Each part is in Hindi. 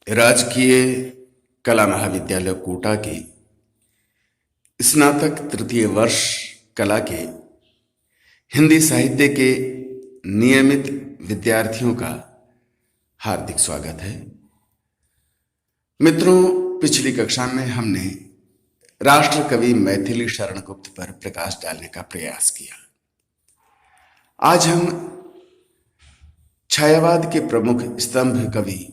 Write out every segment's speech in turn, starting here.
राजकीय कला महाविद्यालय कोटा के स्नातक तृतीय वर्ष कला के हिंदी साहित्य के नियमित विद्यार्थियों का हार्दिक स्वागत है। मित्रों, पिछली कक्षा में हमने राष्ट्र कवि मैथिली शरण गुप्त पर प्रकाश डालने का प्रयास किया। आज हम छायावाद के प्रमुख स्तंभ कवि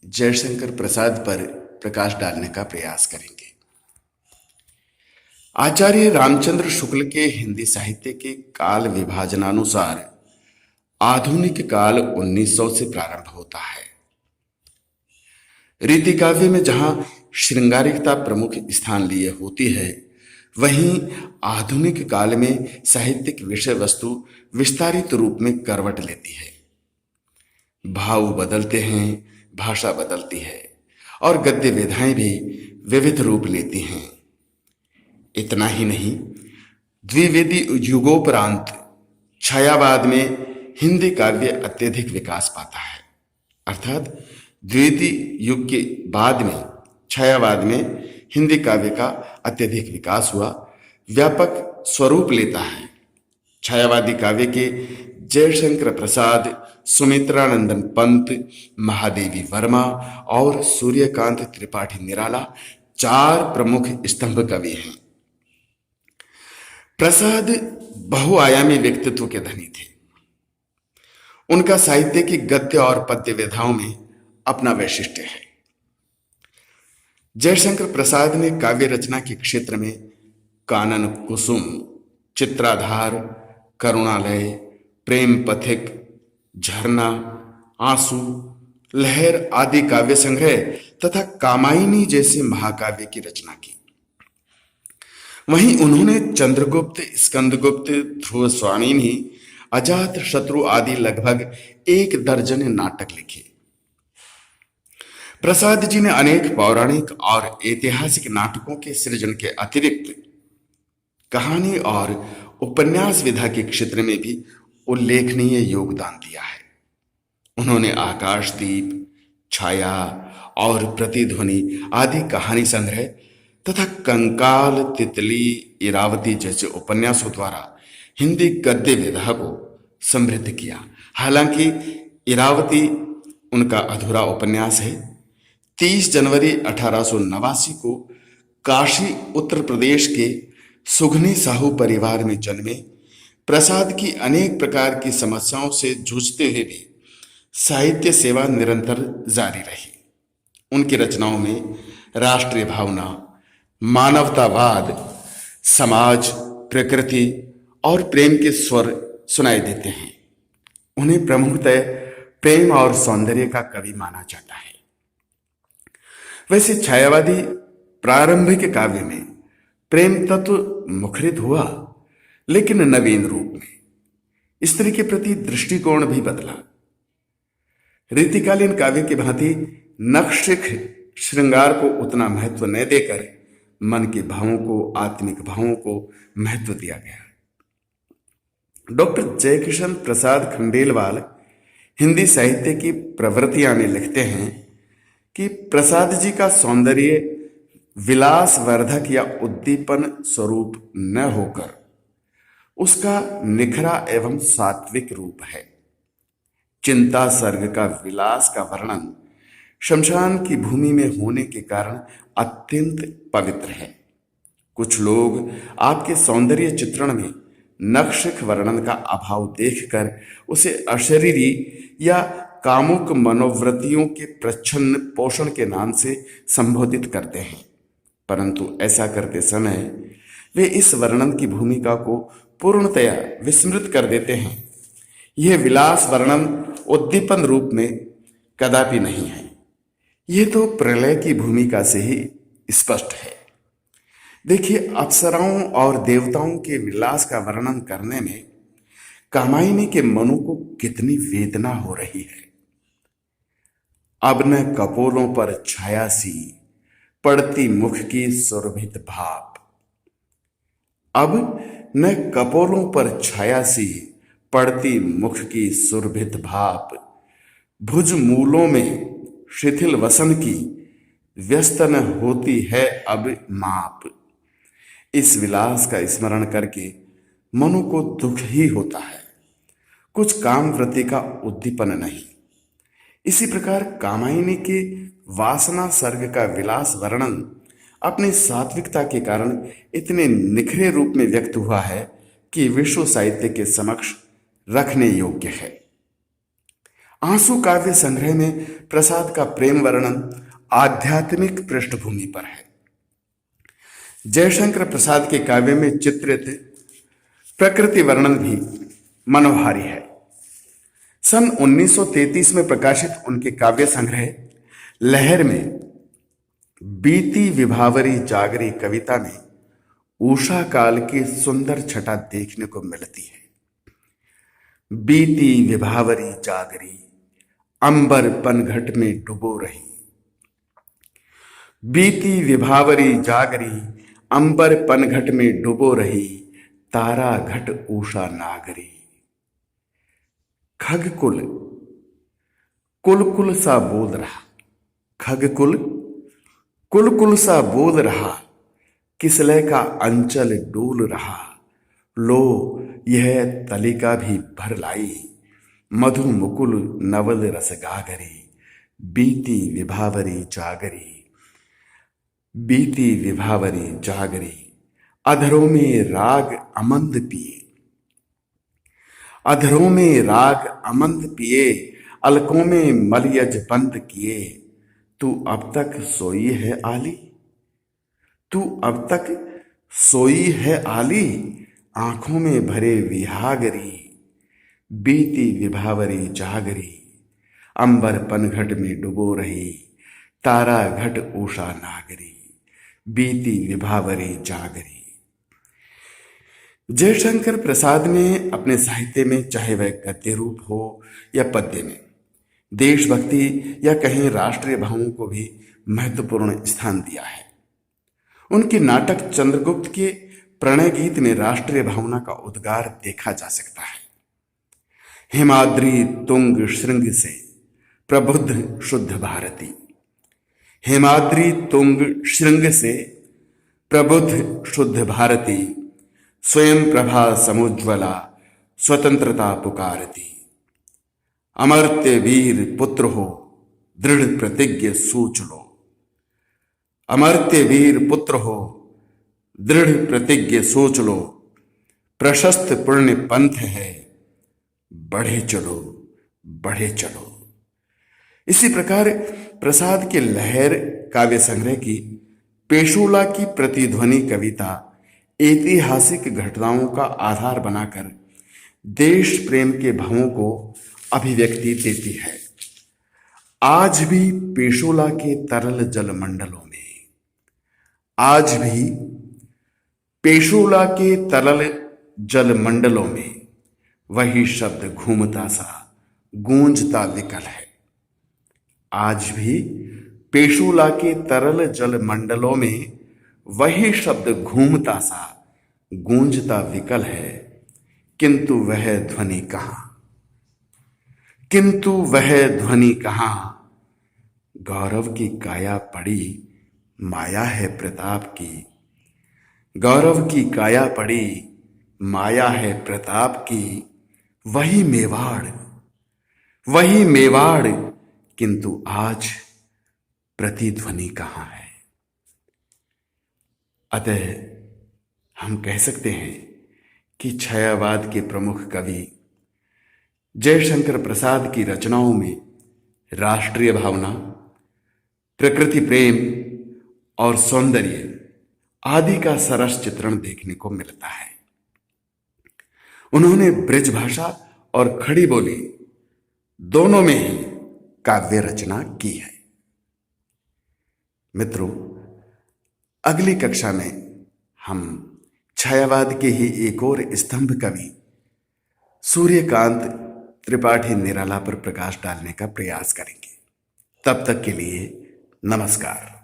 जयशंकर प्रसाद पर प्रकाश डालने का प्रयास करेंगे। आचार्य रामचंद्र शुक्ल के हिंदी साहित्य के काल विभाजनानुसार आधुनिक काल 1900 से प्रारंभ होता है। रीति काव्य में जहां श्रृंगारिकता प्रमुख स्थान लिए होती है, वहीं आधुनिक काल में साहित्यिक विषय वस्तु विस्तारित रूप में करवट लेती है। भाव बदलते हैं, भाषा बदलती है और गद्य विधाएं भी विविध रूप लेती हैं। इतना ही नहीं, द्विवेदी युगोपरांत छायावाद में हिंदी काव्य अत्यधिक विकास पाता है। अर्थात द्विवेदी युग के बाद में छायावाद में हिंदी काव्य का अत्यधिक विकास हुआ, व्यापक स्वरूप लेता है। छायावादी काव्य के जयशंकर प्रसाद, सुमित्रानंदन पंत, महादेवी वर्मा और सूर्यकांत त्रिपाठी निराला 4 प्रमुख स्तंभ कवि हैं। प्रसाद बहुआयामी व्यक्तित्व के धनी थे। उनका साहित्य की गद्य और पद्य विधाओं में अपना वैशिष्ट्य है। जयशंकर प्रसाद ने काव्य रचना के क्षेत्र में कानन कुसुम, चित्राधार, करुणालय, प्रेम पथिक, झरना, आंसू, लहर आदि काव्य संग्रह तथा कामायनी जैसे महाकाव्य की रचना की। वहीं उन्होंने चंद्रगुप्त, स्कंदगुप्त, ध्रुव स्वामिनी, अजात शत्रु आदि लगभग 1 दर्जन नाटक लिखे। प्रसाद जी ने अनेक पौराणिक और ऐतिहासिक नाटकों के सृजन के अतिरिक्त कहानी और उपन्यास विधा के क्षेत्र में भी उल्लेखनीय योगदान दिया है। उन्होंने आकाशदीप, छाया और प्रतिध्वनि आदि कहानी संग्रह तथा कंकाल, तितली, इरावती जैसे उपन्यासों द्वारा हिंदी गद्य विधा को समृद्ध किया। हालांकि इरावती उनका अधूरा उपन्यास है। 30 जनवरी 1889 को काशी, उत्तर प्रदेश के सुघनी साहू परिवार में जन्मे प्रसाद की अनेक प्रकार की समस्याओं से जूझते हुए भी साहित्य सेवा निरंतर जारी रही। उनकी रचनाओं में राष्ट्रीय भावना, मानवतावाद, समाज, प्रकृति और प्रेम के स्वर सुनाई देते हैं। उन्हें प्रमुखतः प्रेम और सौंदर्य का कवि माना जाता है। वैसे छायावादी प्रारंभिक काव्य में प्रेम तत्व मुखरित हुआ, लेकिन नवीन रूप में स्त्री के प्रति दृष्टिकोण भी बदला। रीतिकालीन काव्य की भांति नक्शिख श्रृंगार को उतना महत्व न देकर मन के भावों को, आत्मिक भावों को महत्व दिया गया। डॉक्टर जयकिशन प्रसाद खंडेलवाल हिंदी साहित्य की प्रवृत्तियां में लिखते हैं कि प्रसाद जी का सौंदर्य विलासवर्धक या उद्दीपन स्वरूप न होकर उसका निखरा एवं सात्विक रूप है। चिंता सर्ग का विलास का वर्णन शमशान की भूमि में होने के कारण अत्यंत पवित्र है। कुछ लोग आपके सौंदर्य चित्रण में नक्शिख वर्णन का अभाव देखकर उसे अशरीरी या कामुक मनोवृत्तियों के प्रच्छन्न पोषण के नाम से संबोधित करते हैं, परंतु ऐसा करते समय वे इस वर्णन की भूमिका को पूर्णतया विस्मृत कर देते हैं। यह विलास वर्णन उद्दीपन रूप में कदापि नहीं है। यह तो प्रलय की भूमिका से ही स्पष्ट है। देखिए, अप्सराओं और देवताओं के विलास का वर्णन करने में कामायनी के मनु को कितनी वेदना हो रही है। अब न कपोलों पर छाया सी पड़ती मुख की सुरभित भाप, अब न कपोलों पर छाया सी पड़ती मुख की सुरभित भाप, भुज मूलों में शिथिल वसन की, व्यस्त न होती है अब माप। इस विलास का स्मरण करके मनु को दुख ही होता है, कुछ काम वृत्ति का उद्दीपन नहीं। इसी प्रकार कामायनी के वासना सर्ग का विलास वर्णन अपनी सात्विकता के कारण इतने निखरे रूप में व्यक्त हुआ है कि विश्व साहित्य के समक्ष रखने योग्य है। आंसू काव्य संग्रह में प्रसाद का प्रेम वर्णन आध्यात्मिक पृष्ठभूमि पर है। जयशंकर प्रसाद के काव्य में चित्रित प्रकृति वर्णन भी मनोहारी है। सन 1933 में प्रकाशित उनके काव्य संग्रह लहर में बीती विभावरी जागरी कविता में उषा काल की सुंदर छटा देखने को मिलती है। बीती विभावरी जागरी अंबर पनघट में डुबो रही, बीती विभावरी जागरी अंबर पनघट में डुबो रही, तारा घट उषा नागरी। खगकुल कुल कुल सा बोल रहा, खगकुल कुल कुल सा बोल रहा, किसलय का अंचल डोल रहा। लो यह तलिका भी भर लाई, मधु मुकुल नवल रस गागरी। बीती विभावरी जागरी, बीती विभावरी जागरी, अधरों में राग अमंद पिए, अधरों में राग अमंद पिए, अलकों में मलयज बंद किए। तू अब तक सोई है आली, तू अब तक सोई है आली, आंखों में भरे विहागरी। बीती विभावरी जागरी, अंबर पनघट में डुबो रही, तारा घट उषा नागरी। बीती विभावरी जागरी। जयशंकर प्रसाद ने अपने साहित्य में, चाहे वह गद्य रूप हो या पद्य में, देशभक्ति या कहीं राष्ट्रीय भावों को भी महत्वपूर्ण स्थान दिया है। उनके नाटक चंद्रगुप्त के प्रणय गीत में राष्ट्रीय भावना का उद्गार देखा जा सकता है। हिमाद्री तुंग श्रृंग से प्रबुद्ध शुद्ध भारती, हिमाद्री तुंग श्रृंग से प्रबुद्ध शुद्ध भारती, स्वयं प्रभा समुज्ज्वला स्वतंत्रता पुकारती। अमर्त्य वीर पुत्र हो दृढ़ प्रतिज्ञ सोच लो, अमर्त्य वीर पुत्र हो दृढ़ प्रतिज्ञ सोच लो। प्रशस्त पुण्य पंथ है बढ़े चलो बढ़े चलो। इसी प्रकार प्रसाद के लहर काव्य संग्रह की पेशोला की प्रतिध्वनि कविता ऐतिहासिक घटनाओं का आधार बनाकर देश प्रेम के भावों को अभिव्यक्ति देती है। आज भी पेशोला के तरल जल मंडलों में, आज भी पेशोला के तरल जल मंडलों में वही शब्द घूमता सा गूंजता विकल है। आज भी पेशोला के तरल जल मंडलों में वही शब्द घूमता सा गूंजता विकल है, किंतु वह ध्वनि कहां, किंतु वह ध्वनि कहां। गौरव की काया पड़ी माया है प्रताप की, गौरव की काया पड़ी माया है प्रताप की। वही मेवाड़, वही मेवाड़, किंतु आज प्रतिध्वनि कहां है। अतः हम कह सकते हैं कि छायावाद के प्रमुख कवि जयशंकर प्रसाद की रचनाओं में राष्ट्रीय भावना, प्रकृति प्रेम और सौंदर्य आदि का सरस चित्रण देखने को मिलता है। उन्होंने ब्रज भाषा और खड़ी बोली दोनों में ही काव्य रचना की है। मित्रों, अगली कक्षा में हम छायावाद के ही एक और स्तंभ कवि सूर्यकांत त्रिपाठी निराला पर प्रकाश डालने का प्रयास करेंगे। तब तक के लिए नमस्कार।